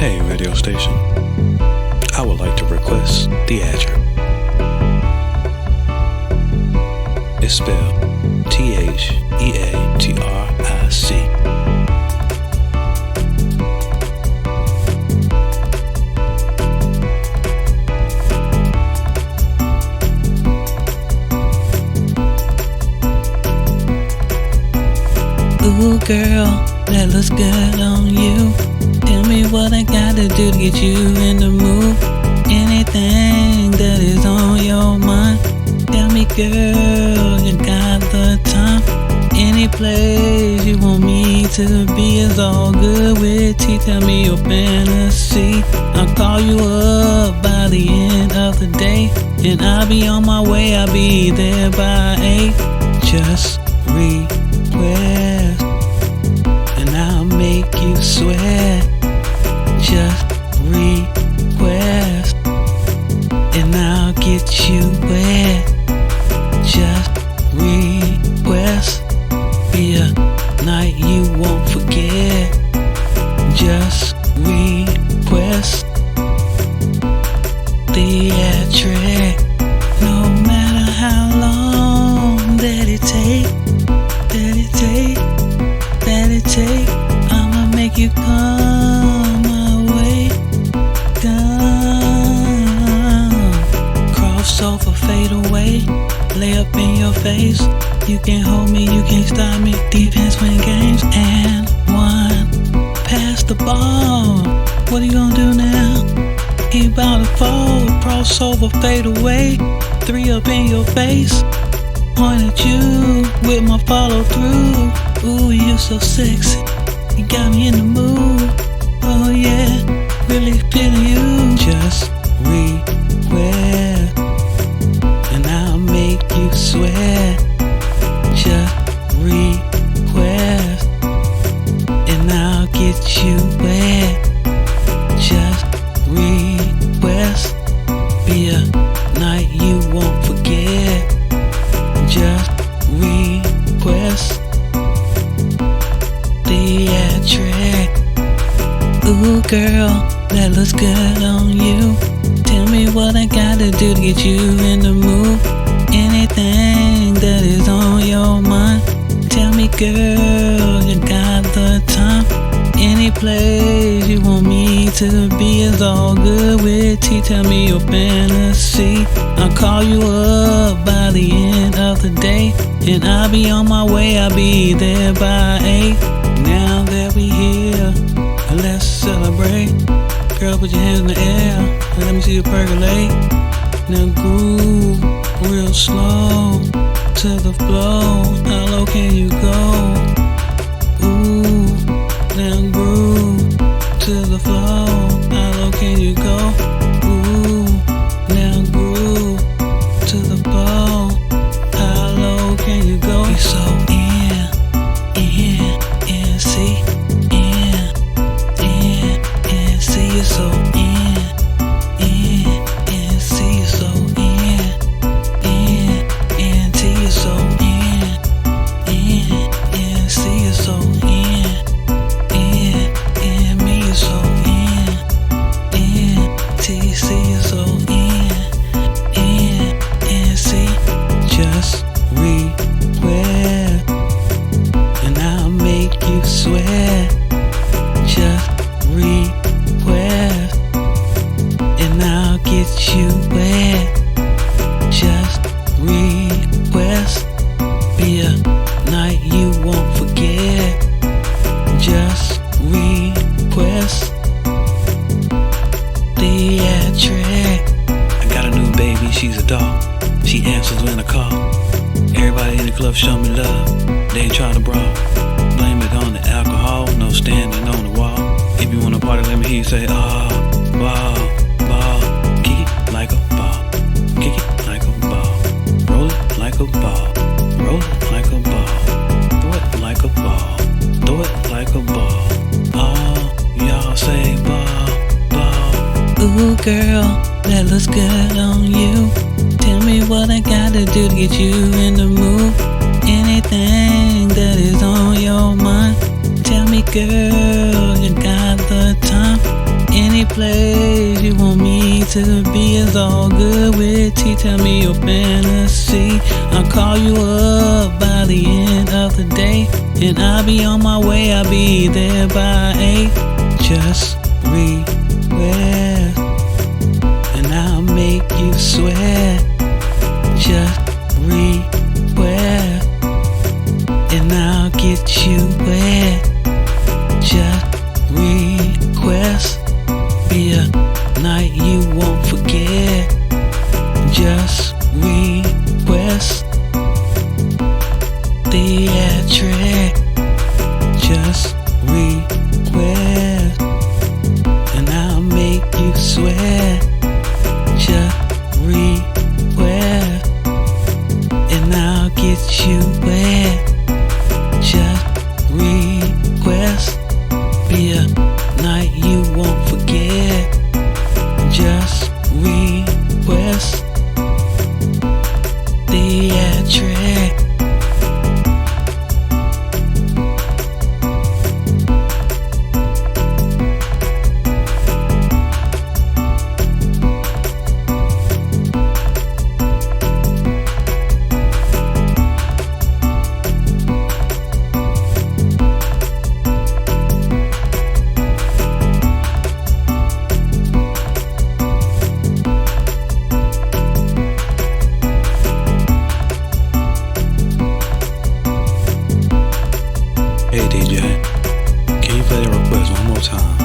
Hey, radio station. I would like to request Theatric. It's spelled Theatric. Ooh, girl, that looks good on you. Tell me what I gotta do to get you in the mood. Anything that is on your mind. Tell me, girl, you got the time. Any place you want me to be is all good with tea. Tell me your fantasy. I'll call you up by the end of the day, and I'll be on my way. I'll be there by 8. Just request, and I'll make you sweat. Just request, and I'll get you wet. Just request, be a night you won't forget. Just request, Theatric. No matter how long that it take, I'ma make you come my way. Come, cross over, fade away, lay up in your face. You can't hold me, you can't stop me. Defense win games, and 1. Pass the ball. What are you gonna do now? He bout to fall. Cross over, fade away. 3 up in your face. Point at you with my follow through. Ooh, you so sexy. You got me in the mood. Oh yeah, really feeling you. Just request, and I'll make you sweat. Just request, and I'll get you wet. Just request, be a night you won't forget. Just request, Theatric. Ooh, girl, that looks good on you. Tell me what I gotta do to get you in the mood. Anything that is on your mind. Tell me, girl, you got the time. Any place you want me to be is all good with tea. Tell me your fantasy. I'll call you up by the end of the day, and I'll be on my way. I'll be there by 8. Now that we here, let's celebrate. Girl, put your hands in the air and let me see you percolate. Now groove real slow to the flow. How low can you go? Ooh, now groove to the flow. How low can you go? Ooh, now groove to the flow. How low can you go? You so see, see, you're so see, you're so see, you're so see, you're so me, you're so TC, you're so see. Just request, and I'll make you sweat. Just request, and I'll get you wet. Just request, be a night you won't forget. Just request, Theatric. I got a new baby, she's a dog. She answers when I call. Everybody in the club show me love. They ain't trying to brawl. Blame it on the alcohol, no standing on the wall. If you wanna party, let me hear you say, oh, ball, ball. Kick it like a ball. Kick it like a ball. Roll it like a ball. Roll it like a ball. Throw it like a ball. Throw it like a ball. Oh, y'all say ball, ball. Ooh, girl, that looks good on you. Tell me what I gotta do to get you in the mood. Anything that is on your mind. Tell me, girl, you got the time. place you want me to be is all good with tea. Tell me your fantasy. I'll call you up by the end of the day, and I'll be on my way. I'll be there by 8. Just request, and I'll make you sweat. Just request, and I'll get you wet. Just request, be a night you won't forget. Just request, theatric. Just request, and I'll make you sweat. Just request, and I'll get you wet. Just request, be a night you won't forget. Just request, theatric. Hey DJ, can you play that request one more time?